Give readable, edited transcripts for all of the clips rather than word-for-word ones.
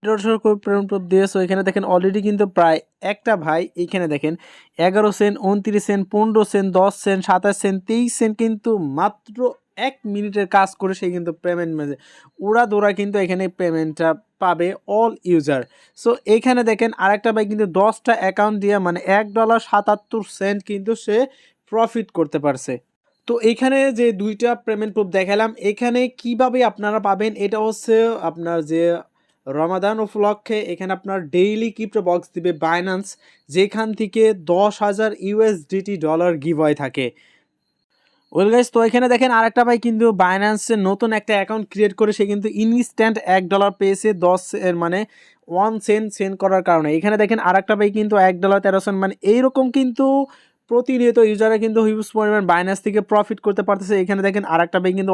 Payment proof দিয়ে। So এখানে দেখেন অলরেডি কিন্তু প্রায় একটা ভাই এইখানে দেখেন 11 cent, 29 cent, 15 cent, 10 cent, 27 cent, 23 cent কিন্তু মাত্র 1 মিনিটের কাজ করে সে কিন্তু পেমেন্ট মেঝে দৌড়া কিন্তু এখানে পেমেন্টটা পাবে অল ইউজার। সো এইখানে দেখেন আরেকটা ভাই কিন্তু 10টা অ্যাকাউন্ট দিয়ে মানে $1.77 কিন্তু সে প্রফিট করতে পারছে। তো এইখানে যে দুইটা পেমেন্ট প্রুফ দেখালাম, এখানে কিভাবে আপনারা পাবেন এটা হচ্ছে আপনার যে রমাদান উপলক্ষে এখানে আপনার ডেইলি ক্রিপ্টো বক্স দিবে বাইন্যান্স, যেখান থেকে 10,000 ইউএসডিটি ডলার গিভওয়ে থাকে। ওয়েল গাইস, তো এখানে দেখেন আরেকটা ভাই কিন্তু বাইন্যান্সের নতুন একটা অ্যাকাউন্ট ক্রিয়েট করে সে কিন্তু ইনস্ট্যান্ট $1 পেয়েছে 10 এর মানে 1 সেন্ট সেন্ড করার কারণে। এখানে দেখেন আরেকটা ভাই কিন্তু $1.13 মানে এইরকম কিন্তু প্রতিনিয়ত ইউজাররা কিন্তু হিউজ পরিমাণ বাইন্যান্স থেকে প্রফিট করতে পারতেছে। এখানে দেখেন আরেকটা ভাই কিন্তু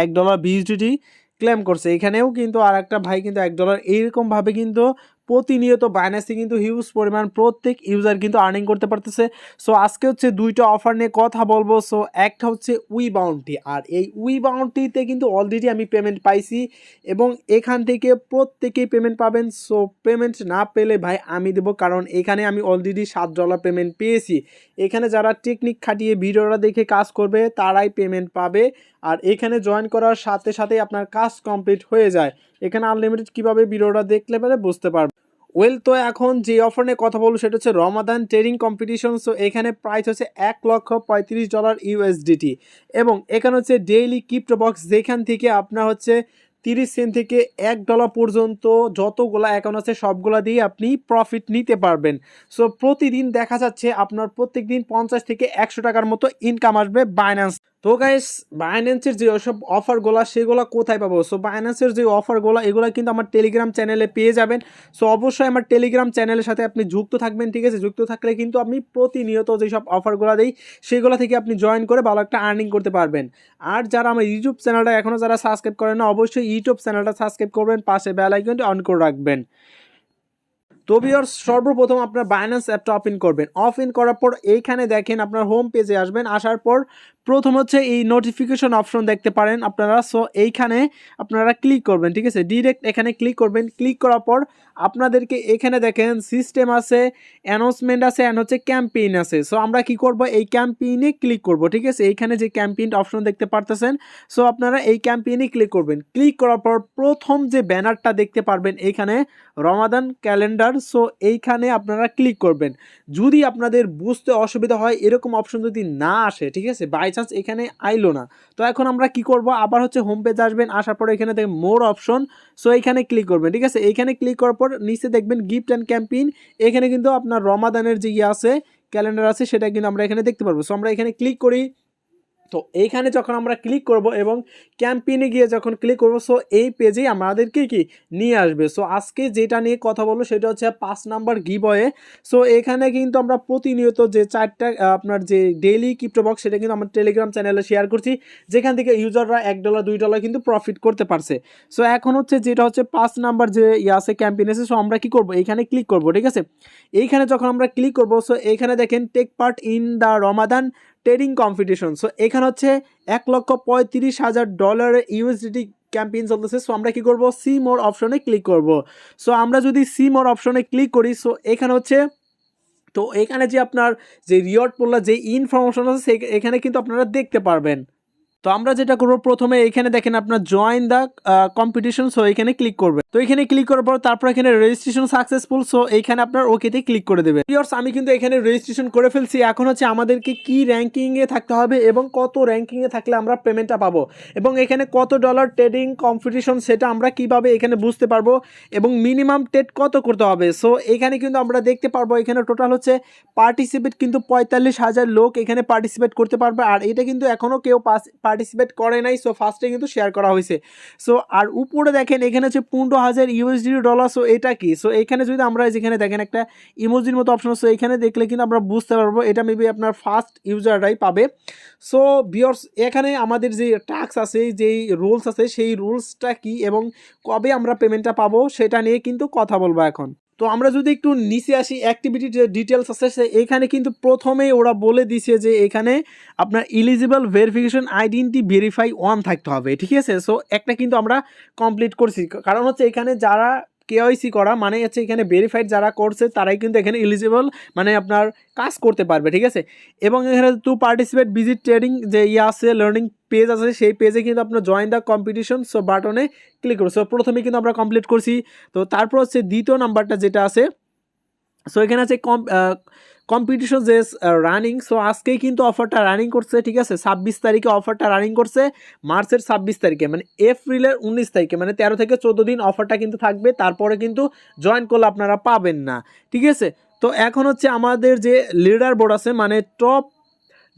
$1 বিএসডিটি ক্লেম করছে। এখানেও কিন্তু আরেকটা ভাই কিন্তু $1 এইরকমভাবে কিন্তু প্রতিনিয়ত বাইন্যান্সে কিন্তু হিউজ পরিমাণ প্রত্যেক ইউজার কিন্তু আর্নিং করতে পারতেছে। সো আজকে হচ্ছে দুইটা অফার নিয়ে কথা বলবো। সো একটা হচ্ছে উই বাউন্টি, আর এই উই বাউন্টিতে কিন্তু অলরেডি আমি পেমেন্ট পাইছি এবং এখান থেকে প্রত্যেকেই পেমেন্ট পাবেন। সো পেমেন্ট না পেলে ভাই আমি দেবো, কারণ এখানে আমি অলরেডি $7 পেমেন্ট পেয়েছি। এখানে যারা টেকনিক খাটিয়ে ভিডিওটা দেখে কাজ করবে তারাই পেমেন্ট পাবে, আর এখানে জয়েন করার সাথে সাথেই আপনার কাজ কমপ্লিট হয়ে যায়। এখানে আনলিমিটেড কীভাবে ভিডিওটা দেখলে পেলে বুঝতে পারবে। ওয়েল, তো এখন যে অফার নিয়ে কথা বলবো সেটা হচ্ছে রমাদান ট্রেডিং কম্পিটিশন। সো এখানে প্রাইস হচ্ছে $1,35,000 ইউএসডিটি এবং এখানে হচ্ছে ডেইলি ক্রিপ্টো বক্স, যেখান থেকে আপনার হচ্ছে 30 সেন্ট থেকে $1 পর্যন্ত যতগুলা অ্যাকাউন্ট আছে সবগুলা দিয়ে আপনি প্রফিট নিতে পারবেন। সো প্রতিদিন দেখা যাচ্ছে আপনার প্রত্যেক দিন 50 থেকে 100 টাকার মতো ইনকাম আসবে বাইন্যান্স। তো গাইস, বাইন্যান্সের যে ওসব অফারগুলো সেগুলো কোথায় পাবো? সো বাইন্যান্সের যে অফারগুলো এগুলো কিন্তু আমার টেলিগ্রাম চ্যানেলে পেয়ে যাবেন। সো অবশ্যই আমার টেলিগ্রাম চ্যানেলের সাথে আপনি যুক্ত থাকবেন, ঠিক আছে? যুক্ত থাকলে কিন্তু আমি প্রতিনিয়ত যেসব অফারগুলো দিই সেগুলো থেকে আপনি জয়েন করে ভালো একটা আর্নিং করতে পারবেন। আর যারা আমার ইউটিউব চ্যানেলটা এখনও যারা সাবস্ক্রাইব করেন না, অবশ্যই ইউটিউব চ্যানেলটা সাবস্ক্রাইব করবেন, পাশে বেল আইকনটি অন করে রাখবেন। তো ভিউয়ার্স, সর্বপ্রথম আপনার বাইন্যান্স অ্যাপটা ওপেন করবেন। ওপেন করার পর এইখানে দেখেন আপনার হোম পেজে আসবেন। আসার পর প্রথম হচ্ছে এই নোটিফিকেশন অপশন দেখতে পারেন আপনারা। সো এইখানে আপনারা ক্লিক করবেন, ঠিক আছে? ডিরেক্ট এখানে ক্লিক করবেন। ক্লিক করার পর আপনাদেরকে এখানে দেখেন সিস্টেম আছে, অ্যানাউন্সমেন্ট আছে, অ্যান্ড হচ্ছে ক্যাম্পেইন আছে। সো আমরা কি করব, এই ক্যাম্পেইনে ক্লিক করব, ঠিক আছে? এইখানে যে ক্যাম্পেইন অপশন দেখতে পারতেছেন, সো আপনারা এই ক্যাম্পেইনে ক্লিক করবেন। ক্লিক করার পর প্রথম যে ব্যানারটা দেখতে পারবেন এইখানে রমাদান ক্যালেন্ডার, সো এইখানে আপনারা ক্লিক করবেন। যদি আপনাদের বুঝতে অসুবিধা হয়, এরকম অপশন যদি না আসে, ঠিক আছে, বাই চান্স এখানে আইলো না, তো এখন আমরা কি করব, আবার হচ্ছে হোম পেজ আসবেন। আসার পর এখানে দেখবেন মোর অপশন, সো এইখানে ক্লিক করবেন, ঠিক আছে? এইখানে ক্লিক করার পর নিচে দেখবেন গিফট অ্যান্ড ক্যাম্পেইন। এখানে কিন্তু আপনার রমাদানের যে আছে ক্যালেন্ডার আছে সেটা কিন্তু আমরা এখানে দেখতে পারবো। সো আমরা এখানে ক্লিক করি। তো এইখানে যখন আমরা ক্লিক করব এবং ক্যাম্পেইনে গিয়ে যখন ক্লিক করব, সো এই পেজেই আমাদেরকে কি নিয়ে আসবে। সো আজকে যেটা নিয়ে কথা বলবো সেটা হচ্ছে 5 নাম্বার গিভওয়ে। সো এখানে কিন্তু আমরা প্রতিনিয়ত যে 4টা আপনার যে ডেইলি ক্রিপ্টো বক্স সেটা কিন্তু আমার টেলিগ্রাম চ্যানেলে শেয়ার করছি, যেখান থেকে ইউজাররা $1 $2 কিন্তু প্রফিট করতে পারছে। সো এখন হচ্ছে যেটা হচ্ছে 5 নাম্বার যে আছে ক্যাম্পেইন আছে, সো আমরা কি করব, এইখানে ক্লিক করব, ঠিক আছে? এইখানে যখন আমরা ক্লিক করব, সো এইখানে দেখেন take part in the Ramadan trading competition. So এখানে হচ্ছে $1,35,000 ইউএসডিটি ক্যাম্পেইন চলতেছে। সো আমরা কি করব, সি মোর অপশনে ক্লিক করব। সো আমরা যদি সি মোর অপশনে ক্লিক করি, সো এখানে হচ্ছে, তো এখানে যে আপনার যে রিওয়ার্ড পোলটা যে ইনফরমেশন আছে এখানে কিন্তু আপনারা দেখতে পারবেন। তো আমরা যেটা করবো, প্রথমে এখানে দেখেন আপনার জয়েন দ্য কম্পিটিশন, সো এখানে ক্লিক করবে। তো এখানে ক্লিক করার পর তারপর এখানে রেজিস্ট্রেশন সাকসেসফুল, সো এইখানে আপনার ওকেতে ক্লিক করে দেবে। ভিউয়ার্স, আমি কিন্তু এখানে রেজিস্ট্রেশন করে ফেলছি। এখন হচ্ছে আমাদেরকে কি র্যাঙ্কিংয়ে থাকতে হবে এবং কত র্যাঙ্কিংয়ে থাকলে আমরা পেমেন্টটা পাবো, এবং এখানে কত ডলার ট্রেডিং কম্পিটিশন সেটা আমরা কিভাবে এখানে বুঝতে পারবো, এবং মিনিমাম ট্রেড কত করতে হবে। সো এখানে কিন্তু আমরা দেখতে পারবো এখানে টোটাল হচ্ছে পার্টিসিপেট কিন্তু 45,000 লোক এখানে পার্টিসিপেট করতে পারবে, আর এটা কিন্তু এখনও কেউ পার্টিসিপেট করে নাই। সো ফার্স্টে কিন্তু শেয়ার করা হয়েছে। সো আর উপরে দেখেন এখানে হচ্ছে 15,000 ইউএসডি ডলার। সো এটা কি, সো এখানে যদি আমরা যেখানে দেখেন একটা ইমোজির মতো অপশন, সো এখানে দেখলে কিন্তু আমরা বুঝতে পারবো এটা মেবি আপনার ফার্স্ট ইউজাররাই পাবে। সো ভিউয়ার্স, এখানে আমাদের যে টাস্ক আছে, যেই রুলস আছে, সেই রুলসটা কি এবং কবে আমরা পেমেন্টটা পাবো সেটা নিয়ে কিন্তু কথা বলবো এখন। তো আমরা যদি একটু নিচে আসি, অ্যাক্টিভিটি যে ডিটেলস আছে এখানে কিন্তু প্রথমেই ওরা বলে দিছে যে এখানে আপনার ইলিজিবল ভেরিফিকেশন আইডেন্টি ভেরিফাই 1 থাকতে হবে, ঠিক আছে? সো একটা কিন্তু আমরা কমপ্লিট করছি, কারণ হচ্ছে এখানে যারা কেওয়াইসি করা মানে হচ্ছে এখানে ভেরিফাইড যারা করছে তারাই কিন্তু এখানে এলিজিবল মানে আপনার কাজ করতে পারবে, ঠিক আছে। এবং এখানে টু পার্টিসিপেট ভিজিট ট্রেডিং যে আছে লার্নিং পেজ আছে, সেই পেজে কিন্তু আপনার জয়েন দ্য কম্পিটিশন সো বাটনে ক্লিক করো। সো প্রথমে কিন্তু আমরা কমপ্লিট করছি। তো তারপর হচ্ছে দ্বিতীয় নাম্বারটা যেটা আছে, সো এখানে আছে কম্পিটিশন যে রানিং। সো আজকেই কিন্তু অফারটা রানিং করছে, ঠিক আছে। 26 তারিখে অফারটা রানিং করছে, মার্চের 26 তারিখে, মানে এপ্রিলের 19 তারিখে, মানে 13 থেকে 14 দিন অফারটা কিন্তু থাকবে। তারপরে কিন্তু জয়েন করলে আপনারা পাবেন না, ঠিক আছে। তো এখন হচ্ছে আমাদের যে লিডার বোর্ড আছে, মানে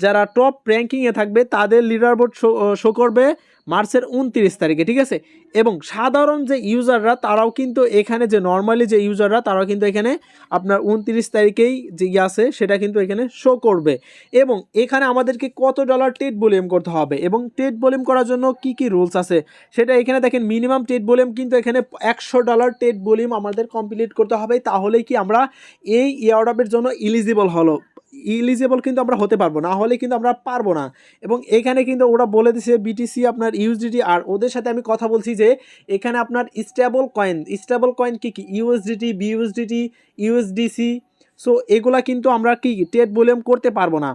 যারা টপ র্যাঙ্কিংয়ে থাকবে তাদের লিডার বোর্ড শো করবে মার্চের 29 তারিখে, ঠিক আছে। এবং সাধারণ যে ইউজাররা তারাও কিন্তু এখানে, যে নর্মালি যে ইউজাররা তারাও কিন্তু এখানে আপনার 29 তারিখেই যে আছে সেটা কিন্তু এখানে শো করবে। এবং এখানে আমাদেরকে কত ডলার ট্রেড ভলিউম করতে হবে এবং ট্রেড ভলিউম করার জন্য কি কি রুলস আছে সেটা এখানে দেখেন। মিনিমাম ট্রেড ভলিউম কিন্তু এখানে $100 ট্রেড ভলিউম আমাদের কমপ্লিট করতে হবে, তাহলেই কি আমরা এই এয়ারড্রপের জন্য ইলিজিবল কিন্তু আমরা হতে পারবো, না হলে কিন্তু আমরা পারবো না। এবং এখানে কিন্তু ওরা বলে দিছে বিটিসি আপনার ইউএসডিটি, আর ওদের সাথে আমি কথা বলছি যে এখানে আপনার স্টেবল কয়েন কি কি ইউএসডিটি, বিইউএসডিটি, ইউএসডিসি, সো এগুলা কিন্তু আমরা কি ট্রেড ভলিউম করতে পারবো না।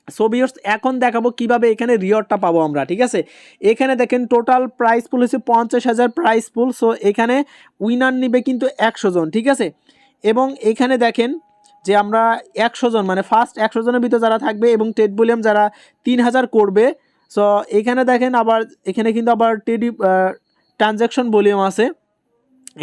সো ভিউয়ার্স এখন দেখাবো কিভাবে এখানে রিওয়ার্ডটা পাবো আমরা, ঠিক আছে। এখানে দেখেন টোটাল প্রাইস পুল হচ্ছে 50,000 প্রাইস পুল। সো এখানে উইনার নিবে কিন্তু 100 জন, ঠিক আছে। এবং এখানে দেখেন যে আমরা 100 জন মানে ফার্স্ট 100 জনের ভিতরে যারা থাকবে এবং ট্রেড ভলিউম যারা 3000 করবে। সো এখানে দেখেন আবার এখানে কিন্তু আবার ট্রানজ্যাকশন ভলিউম আছে,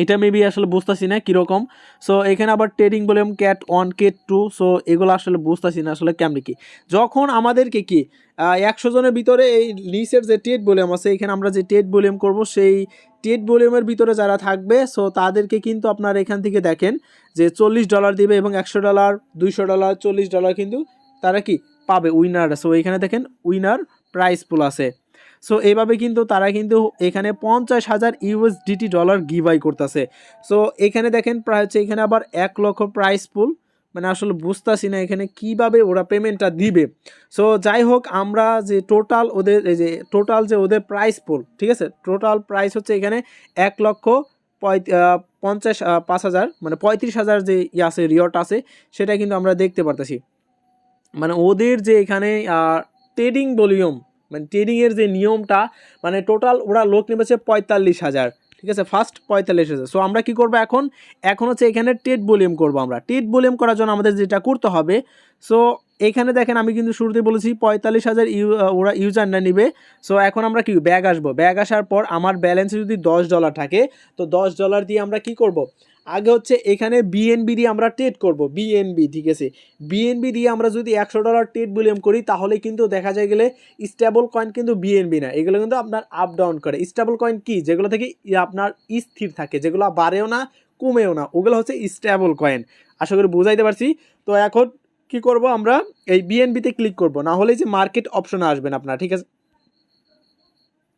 এটা মেবি আসলে বুঝতেছি না কীরকম। সো এখানে আবার trading volume cat 1 cat 2, so এগুলো আসলে বুঝতেছি না আসলে কেমনি কি। যখন আমাদেরকে কি 100 জনের ভিতরে এই নিচের যে ট্রেড ভলিউম আছে, এখানে আমরা যে ট্রেড ভলিউম করব সেই ট্রেড ভলিউমের ভিতরে যারা থাকবে সো তাদেরকে কিন্তু আপনার এখান থেকে দেখেন যে $40 দিবে এবং $100, $200, $40 কিন্তু তারা কি পাবে উইনার। সো এখানে দেখেন উইনার প্রাইস পুল আছে। সো এইভাবে কিন্তু তারা কিন্তু এখানে 50,000 USDT ডলার গিভআই করতেছে। সো এখানে দেখেন প্রায় হচ্ছে এখানে আবার 1 লক্ষ প্রাইস পুল, মানে আসলে বুঝতেছি না এখানে কিভাবে ওরা পেমেন্টটা দিবে। সো যাই হোক আমরা যে টোটাল ওদের এই যে টোটাল যে ওদের প্রাইস পুল, ঠিক আছে, টোটাল প্রাইস হচ্ছে এখানে 1,55,000 মানে 35,000 যে আছে রিওয়ার্ড আছে সেটা কিন্তু আমরা দেখতে পারতেছি। মানে ওদের যে এখানে ট্রেডিং ভলিউম মানে ট্রেডিংয়ের যে নিয়মটা, মানে টোটাল ওরা লোক নেমেছে 45,000, ঠিক আছে, ফার্স্ট 45,000। সো আমরা কি করব এখন হচ্ছে এখানে ট্রেড ভলিউম করব। আমরা ট্রেড ভলিউম করার জন্য আমাদের যেটা করতে হবে, সো এখানে দেখেন আমি কিন্তু শুরুতে বলেছি 45,000 ওরা ইউজার না নিবে। সো এখন আমরা কি ব্যাগ আসবো, ব্যাগ আসার পর আমার ব্যালেন্সে যদি $10 থাকে তো $10 দিয়ে আমরা কি করব, আগে হচ্ছে এখানে বিএনবি দিয়ে আমরা ট্রেড করব, বিএনবি, ঠিক আছে। বিএনবি দিয়ে আমরা যদি $100 ট্রেড ভলিউম করি তাহলে কিন্তু দেখা যায় গেলে স্টেবল কয়েন কিন্তু বিএনবি না, এগুলো কিন্তু আপনার আপ ডাউন করে। স্টেবল কয়েন কি, যেগুলো থেকে আপনার স্থির থাকে, যেগুলো বাড়েও না কমেও না, ওগুলো হচ্ছে স্টেবল কয়েন। আশা করি বুঝাইতে পারছি। তো এখন কি করব, আমরা এই বিএনবিতে ক্লিক করব, না হলে যে মার্কেট অপশনে আসবেন আপনার, ঠিক আছে।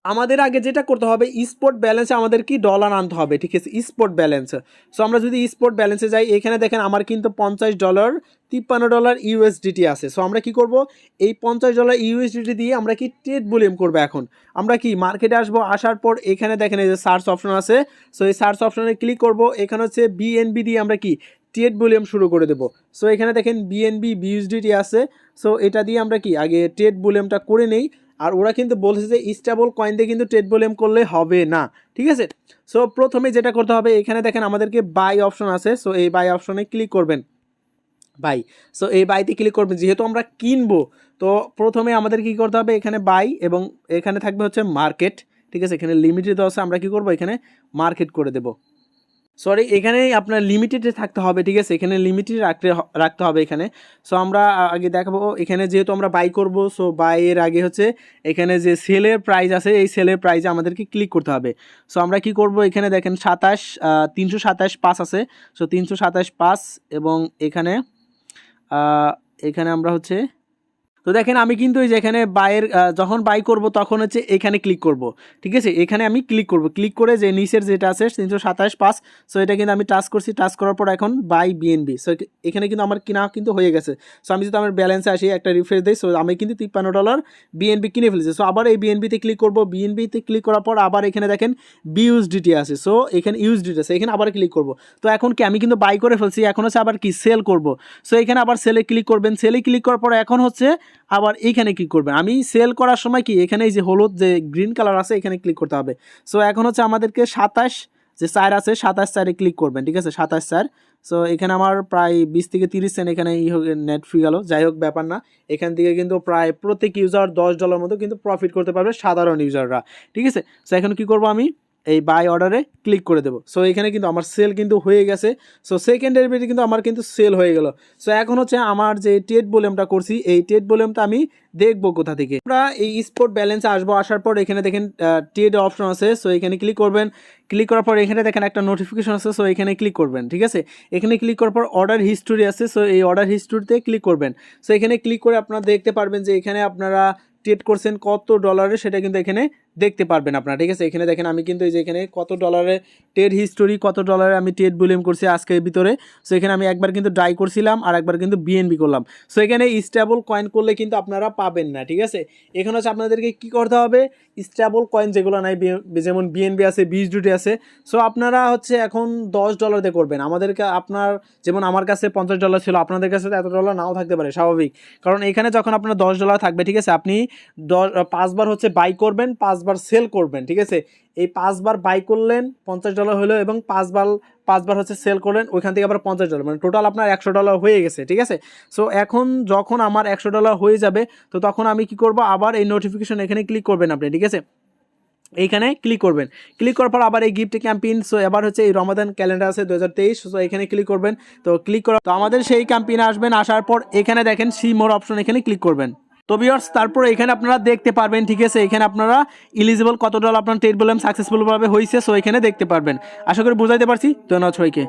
আমাদের আগে যেটা করতে হবে স্পট ব্যালেন্সে আমাদের কি ডলার আনতে হবে, ঠিক আছে, স্পট ব্যালেন্স। সো আমরা যদি স্পট ব্যালেন্সে যাই এখানে দেখেন আমার কিন্তু $50 $53 ইউএসডিটি আছে। সো আমরা কি করব, এই $50 ইউএসডিটি দিয়ে আমরা কি ট্রেড ভলিউম করবো। এখন আমরা কি মার্কেটে আসবো, আসার পর এখানে দেখেন এই যে সার্চ অপশন আছে। সো এই সার্চ অপশনে ক্লিক করব, এখানে হচ্ছে বিএনবি দিয়ে আমরা কি ট্রেড ভলিউম শুরু করে দেবো। সো এখানে দেখেন বিএনবি বিইউএসডিটি আছে। সো এটা দিয়ে আমরা কি আগে ট্রেড ভলিউমটা করে নেই। আর ওরা কিন্তু বলছে যে স্টেবল কয়েন দিয়ে কিন্তু ট্রেড ভলিউম করলে হবে না, ঠিক আছে। সো প্রথমে যেটা করতে হবে এখানে দেখেন আমাদেরকে বাই অপশন আছে। সো এই বাই অপশনে ক্লিক করবেন, বাই। সো এই বাইতে ক্লিক করবেন, যেহেতু আমরা কিনবো তো প্রথমে আমাদের কি করতে হবে, এখানে বাই এবং এখানে থাকবে হচ্ছে মার্কেট, ঠিক আছে। এখানে লিমিটেড আছে, আমরা কি করব এখানে মার্কেট করে দেব। সরি এখানে আপনার লিমিটেডে থাকতে হবে, ঠিক আছে, এখানে লিমিটেড রাখতে হবে এখানে। সো আমরা আগে দেখাবো এখানে যেহেতু আমরা বাই করব। সো বাইয়ের আগে হচ্ছে এখানে যে সেলের প্রাইস আছে এই সেলের প্রাইসে আমাদেরকে ক্লিক করতে হবে। সো আমরা কি করব, এখানে দেখেন 327.5 আছে। সো 327.5 এবং এখানে আমরা হচ্ছে তো দেখেন আমি কিন্তু এই যে এখানে বাইয়ের যখন বাই করব তখন হচ্ছে এখানে ক্লিক করব, ঠিক আছে, এখানে আমি ক্লিক করব, ক্লিক করে যে নিচের যেটা আছে 327.5, সো এটা কিন্তু আমি টাচ করছি, টাচ করার পর এখন বাই বিএনবি, সো এখানে কিন্তু আমার কিনা কিন্তু হয়ে গেছে। সো আমি যদি আমার ব্যালেন্সে আসি একটা রিফ্রেশ দিই, সো আমি কিন্তু $53 বিএনবি কিনে ফেলেছি। সো আবার এই বিএনবিতে ক্লিক করব, বিএনবিতে ক্লিক করার পর আবার এখানে দেখেন বিইউএসডিটি আছে, সো এখানে ইউএসডিটি আছে, এখানে আবার ক্লিক করব। তো এখন কি আমি কিন্তু বাই করে ফেলছি, এখন হচ্ছে আবার কি সেল করব। সো এখানে আবার সেলে ক্লিক করবেন, সেলে ক্লিক করার পর এখন হচ্ছে আবার এইখানে ক্লিক করবেন। আমি সেল করার সময় কি এখানে এই যে হলুদ যে গ্রিন কালার আছে এখানে ক্লিক করতে হবে। সো এখন হচ্ছে আমাদেরকে 27 যে 4 আছে 27 ক্লিক করবেন, ঠিক আছে, 27। সো এখানে আমার প্রায় 20 থেকে 30 সেন্ট এখানে নেট ফ্রি গেল, যাই হোক ব্যাপার না। এখান থেকে কিন্তু প্রায় প্রত্যেক ইউজার $10 মতো কিন্তু প্রফিট করতে পারবে সাধারণ ইউজাররা, ঠিক আছে। সো এখন কি করব, আমি এই বাই অর্ডারে ক্লিক করে দেবো। সো এখানে কিন্তু আমার সেল কিন্তু হয়ে গেছে। সো সেকেন্ডের বেশি কিন্তু আমার কিন্তু সেল হয়ে গেল। সো এখন হচ্ছে আমার যে ট্রেড ভলিউমটা করছি এই ট্রেড ভলিউমটা আমি দেখবো কোথা থেকে। আমরা এই স্পট ব্যালেন্সে আসবো, আসার পর এখানে দেখেন ট্রেড অপশন আছে, সো এখানে ক্লিক করবেন। ক্লিক করার পর এখানে দেখেন একটা নোটিফিকেশন আছে, সো এখানে ক্লিক করবেন, ঠিক আছে। এখানে ক্লিক করার পর অর্ডার হিস্টোরি আছে, সো এই অর্ডার হিস্টোরিতে ক্লিক করবেন। সো এখানে ক্লিক করে আপনারা দেখতে পারবেন যে এখানে আপনারা ট্রেড করছেন কত ডলারে সেটা কিন্তু এখানে দেখতে পারবেন আপনারা, ঠিক আছে। এখানে দেখেন আমি কিন্তু এই যে এখানে কত ডলারে ট্রেড হিস্টোরি, কত ডলারে আমি ট্রেড ভলিউম করছি আজকের ভিতরে। সো এখানে আমি একবার কিন্তু ডাই করছিলাম আর একবার কিন্তু বিএনবি করলাম। সো এখানে স্টেবল কয়েন করলে কিন্তু আপনারা পাবেন না, ঠিক আছে। এখানে হচ্ছে আপনাদেরকে কি করতে হবে, স্টেবল কয়েন যেগুলো নাই, যেমন বিএনবি আছে, USDT আছে, সো আপনারা হচ্ছে এখন $10 দিয়ে করবেন। আমাদেরকে আপনার যেমন আমার কাছে $50 ছিল, আপনাদের কাছে এত ডলার নাও থাকতে পারে, স্বাভাবিক। কারণ এখানে যখন আপনার $10 থাকবে, ঠিক আছে, আপনি 5 বার হচ্ছে বাই করবেন, 5 বার সেল করবেন, ঠিক আছে। এই 5 বার বাই করলেন $50 হলো এবং 5 বার হচ্ছে সেল করলেন, ওইখান থেকে আবার $50, মানে টোটাল আপনার $100 হয়ে গেছে, ঠিক আছে। সো এখন যখন আমার $100 হয়ে যাবে, তো তখন আমি কি করব, আবার এই নোটিফিকেশন এখানে ক্লিক করবেন আপনি, ঠিক আছে। এইখানে ক্লিক করবেন, ক্লিক করার পর আবার এই গিফট ক্যাম্পেইন, সো এবার হচ্ছে এই রমাদান ক্যালেন্ডার আছে 2023, সো এখানে ক্লিক করবেন। তো ক্লিক করা তো আমাদের সেই ক্যাম্পেইনে আসবেন, আসার পর এখানে দেখেন সি মোর অপশন, এখানে ক্লিক করবেন। তো ভিউয়ার্স তারপর এখানে আপনারা দেখতে পারবেন, ঠিক আছে, এখানে আপনারা এলিজিবল কত ডলার আপনার ট্রেড ভলিউম সাকসেসফুলভাবে হয়েছে, সো এখানে দেখতে পারবেন। আশা করি বুঝাইতে পারছি। ধন্যবাদ সবাইকে।